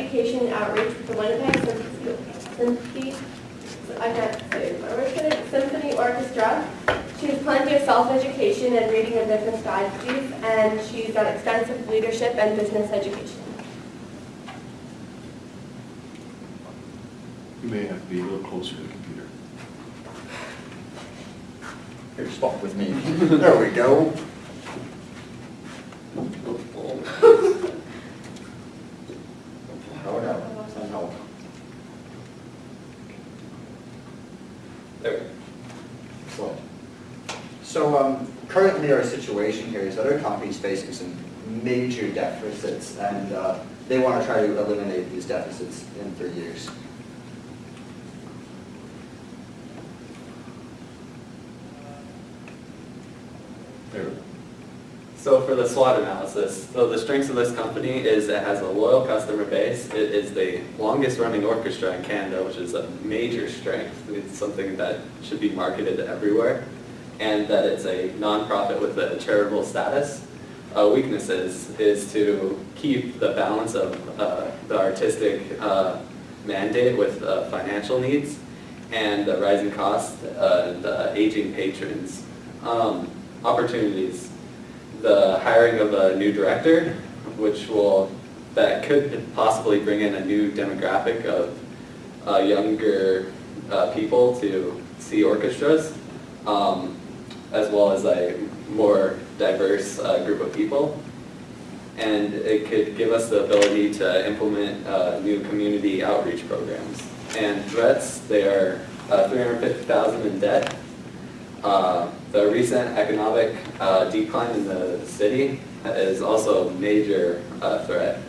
education and outreach with the Winnipeg Symphony Orchestra. She has plenty of self-education and reading of different strategies, and she's got extensive leadership and business education. You may have to be a little closer to the computer. Here, swap with me. There we go. Oh no, somehow. There. Excellent. So currently our situation here is that our company is facing some major deficits, and they want to try to eliminate these deficits in 3 years. So for the SWOT analysis, so the strengths of this company is it has a loyal customer base. It is the longest running orchestra in Canada, which is a major strength. It's something that should be marketed everywhere. And that it's a nonprofit with a charitable status. Weaknesses is to keep the balance of the artistic mandate with financial needs and rising costs and aging patrons. Opportunities. The hiring of a new director, that could possibly bring in a new demographic of younger people to see orchestras, as well as a more diverse group of people. And it could give us the ability to implement new community outreach programs. And threats, they are $350,000 in debt. The recent economic decline in the city is also a major threat.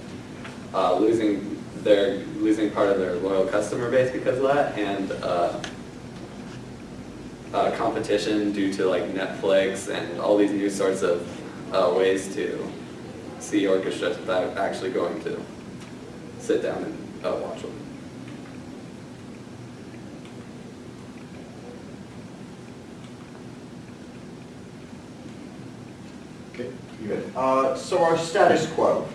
They're losing part of their loyal customer base because of that, and competition due to like Netflix and all these new sorts of ways to see orchestras without actually going to sit down and watch them. Good. So our status quo.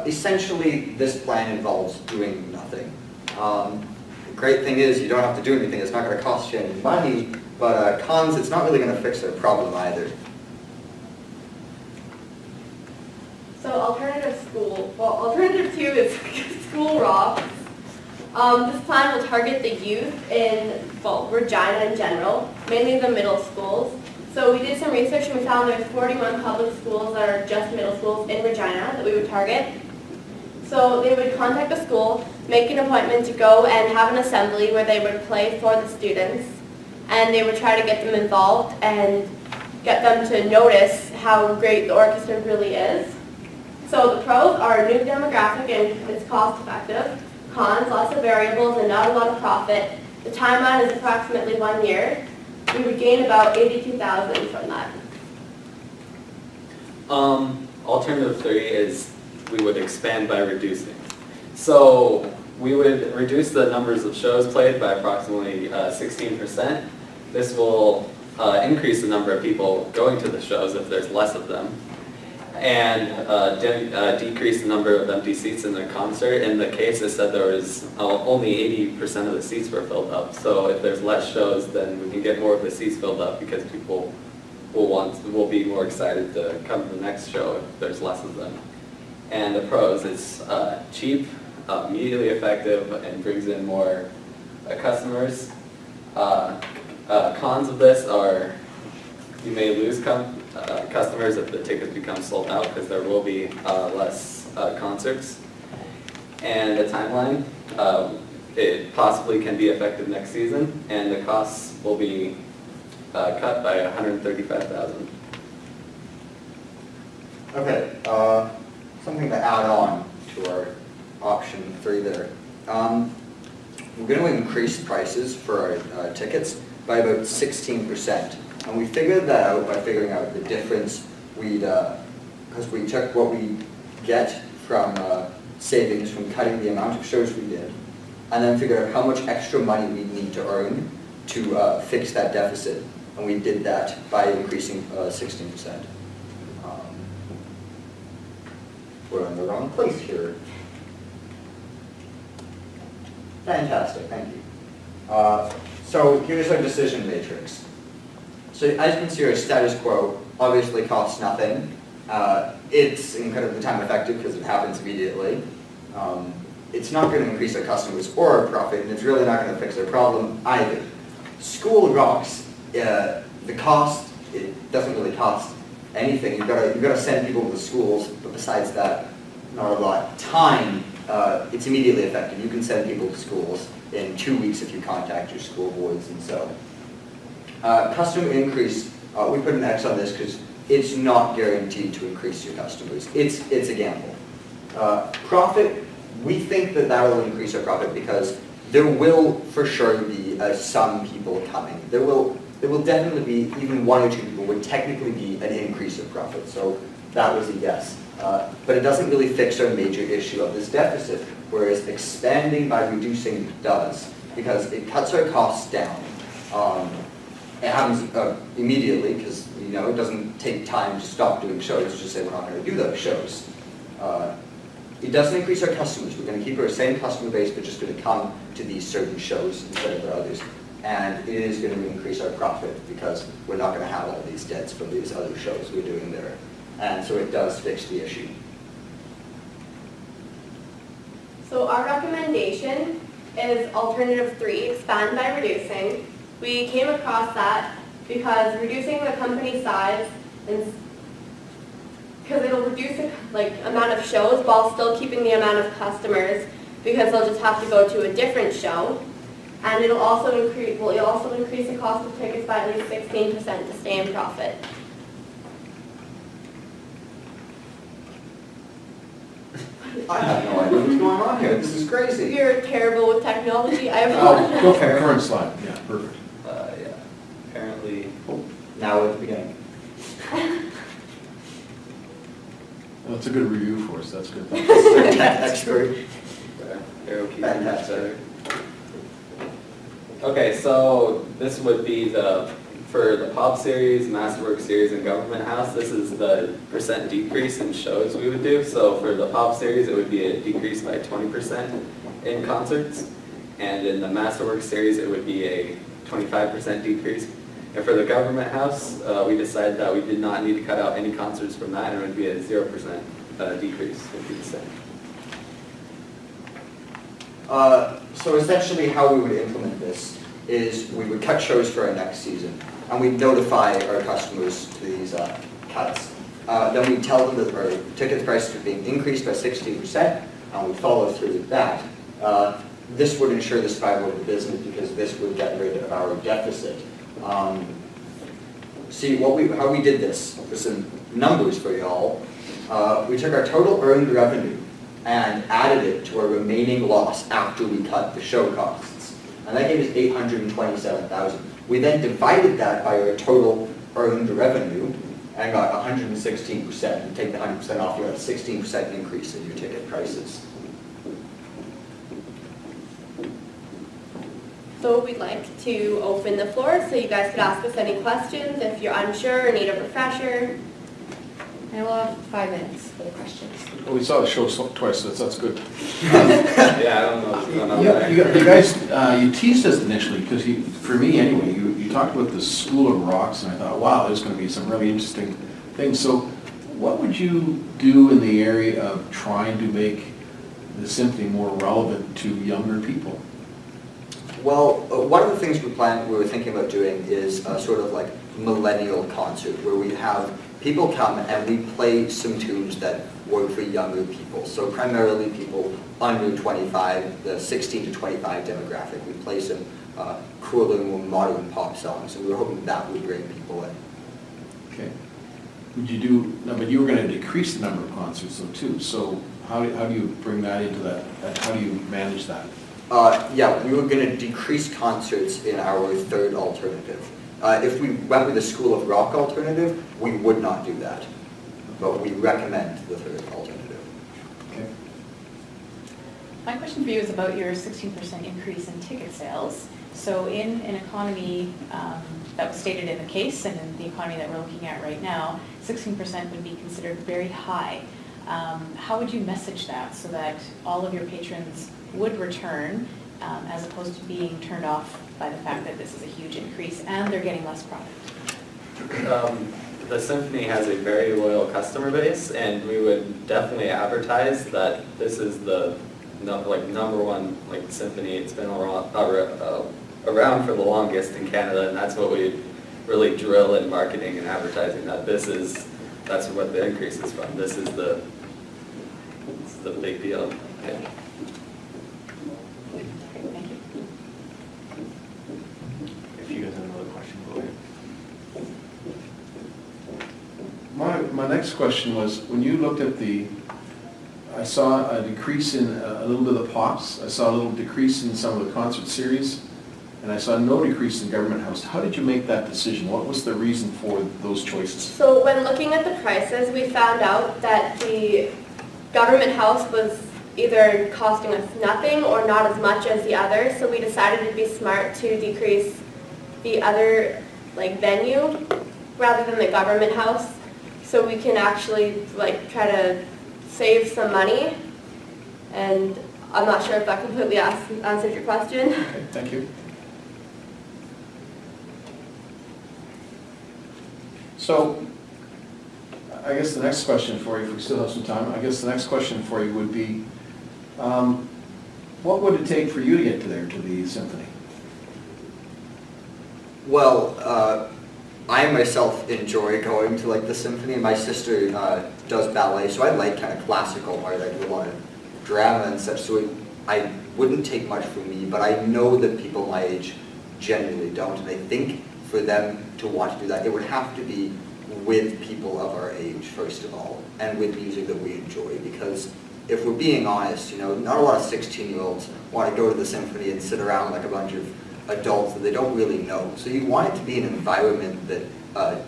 Essentially, this plan involves doing nothing. The great thing is you don't have to do anything. It's not going to cost you any money, but cons, it's not really going to fix their problem either. So alternative two is school rocks. This plan will target the youth in, Regina in general, mainly the middle schools. So we did some research and we found there's 41 public schools that are just middle schools in Regina that we would target. So they would contact the school, make an appointment to go and have an assembly where they would play for the students, and they would try to get them involved and get them to notice how great the orchestra really is. So the pros are a new demographic and it's cost effective. Cons, lots of variables and not a lot of profit. The timeline is approximately 1 year. We would gain about $82,000 from that. Alternative 3 is we would expand by reducing. So we would reduce the numbers of shows played by approximately 16%. This will increase the number of people going to the shows if there's less of them, and decrease the number of empty seats in the concert. In the case, it said there was only 80% of the seats were filled up. So if there's less shows, then we can get more of the seats filled up because people will be more excited to come to the next show if there's less of them. And the pros, it's cheap, immediately effective, and brings in more customers. Cons of this are you may lose customers if the tickets become sold out because there will be less concerts. And the timeline, it possibly can be effective next season, and the costs will be cut by $135,000. Okay, something to add on to our option 3 there. We're going to increase prices for our tickets by about 16%. And we figured that out by figuring out the difference because we took what we get from savings from cutting the amount of shows we did, and then figured out how much extra money we'd need to earn to fix that deficit. And we did that by increasing 16%. We're in the wrong place here. Fantastic, thank you. So here's our decision matrix. So as you can see, our status quo obviously costs nothing. It's incredibly time effective because it happens immediately. It's not going to increase our customers or our profit, and it's really not going to fix our problem either. School rocks. The cost, it doesn't really cost anything. You've got to send people to the schools, but besides that, not a lot. Time, it's immediately effective. You can send people to schools in 2 weeks if you contact your school boards and so. Customer increase, we put an X on this because it's not guaranteed to increase your customers. It's a gamble. Profit, we think that will increase our profit because there will for sure be some people coming. There will definitely be even 1 or 2 people would technically be an increase of profit. So that was a yes. But it doesn't really fix our major issue of this deficit, whereas expanding by reducing does, because it cuts our costs down. It happens immediately because it doesn't take time to stop doing shows, just say we're not going to do those shows. It doesn't increase our customers. We're going to keep our same customer base, but just going to come to these certain shows instead of the others. And it is going to increase our profit because we're not going to have all these debts from these other shows we're doing there. And so it does fix the issue. So our recommendation is alternative 3, expand by reducing. We came across that because reducing the company size because it'll reduce the amount of shows while still keeping the amount of customers, because they'll just have to go to a different show. And it'll also increase the cost of tickets by at least 16% to stay in profit. I have no idea what's going on here. This is crazy. You're terrible with technology. I Go apologize. for the current slide. Yeah, perfect. Yeah, apparently. Now we're at the beginning. Well, that's a good review for us. That's good. Tech expert. Arrow key Fantastic. better. Okay, so this would be for the Pop Series, Masterwork Series, and Government House, this is the % decrease in shows we would do. So for the Pop Series, it would be a decrease by 20% in concerts. And in the Masterwork Series, it would be a 25% decrease. And for the Government House, we decided that we did not need to cut out any concerts from that, and it would be a 0% decrease, 50%. So essentially how we would implement this is we would cut shows for our next season, and we'd notify our customers to these cuts. Then we'd tell them that our ticket prices are being increased by 16%, and we follow through with that. This would ensure the survival of the business because this would get rid of our deficit. See, how we did this, for some numbers for y'all, we took our total earned revenue and added it to our remaining loss after we cut the show costs. And that gave us $827,000. We then divided that by our total earned revenue and got 116%. You take the 100% off, you have a 16% increase in your ticket prices. So we'd like to open the floor so you guys could ask us any questions if you're unsure or need a refresher. And we'll have 5 minutes for the questions. Well, we saw the show twice, so that's good. Yeah, I don't know what's going on there. You guys, you teased us initially, because for me anyway, you talked about the School of Rocks, and I thought, wow, there's going to be some really interesting things. So what would you do in the area of trying to make the symphony more relevant to younger people? Well, one of the things we were thinking about doing is sort of like millennial concert, where we have people come and we play some tunes that work for younger people. So primarily people under 25, the 16 to 25 demographic. We play some cooler, more modern pop songs, and we were hoping that would bring people in. Okay. Would you do, no, but you were going to decrease the number of concerts though too. So how do you bring that into that, how do you manage that? Yeah, we were going to decrease concerts in our third alternative. If we went with the School of Rock alternative, we would not do that. But we recommend the third alternative. Okay. My question for you is about your 16% increase in ticket sales. So in an economy that was stated in the case and in the economy that we're looking at right now, 16% would be considered very high. How would you message that so that all of your patrons would return as opposed to being turned off by the fact that this is a huge increase and they're getting less product? The symphony has a very loyal customer base, and we would definitely advertise that this is the number one symphony. It's been around for the longest in Canada, and that's what we really drill in marketing and advertising. That's what the increase is from. This is the big deal. Yeah. Thank you. If you guys have another question, go ahead. My next question was, when you looked at I saw a decrease in a little bit of the pops, I saw a little decrease in some of the concert series, and I saw no decrease in government house. How did you make that decision? What was the reason for those choices? So when looking at the prices, we found out that the government house was either costing us nothing or not as much as the others, so we decided it'd be smart to decrease the other venue rather than the government house, so we can actually try to save some money. And I'm not sure if that completely answered your question. Okay, thank you. So, I guess the next question for you, if we still have some time, I guess the next question for you would be, what would it take for you to get to the symphony? Well, I myself enjoy going to the symphony. My sister does ballet, so I like kind of classical art. I do a lot of drama and such, so I wouldn't take much from me, but I know that people my age genuinely don't, and I think for them to want to do that, it would have to be with people of our age, first of all, and with music that we enjoy, because if we're being honest, not a lot of 16-year-olds want to go to the symphony and sit around like a bunch of adults that they don't really know. So you want it to be an environment that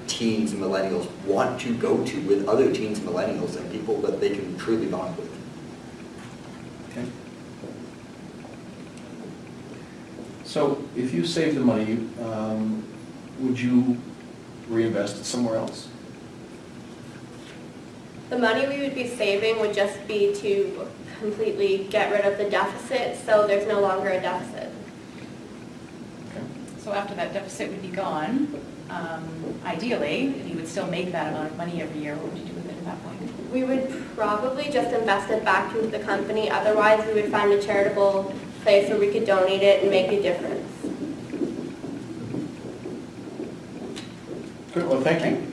teens and millennials want to go to with other teens and millennials and people that they can truly bond with. Okay. So, if you save the money, would you reinvest it somewhere else? The money we would be saving would just be to completely get rid of the deficit, so there's no longer a deficit. Okay. So after that deficit would be gone, ideally, if you would still make that amount of money every year, what would you do with it at that point? We would probably just invest it back into the company. Otherwise, we would find a charitable place where we could donate it and make a difference. Good, well, thank you.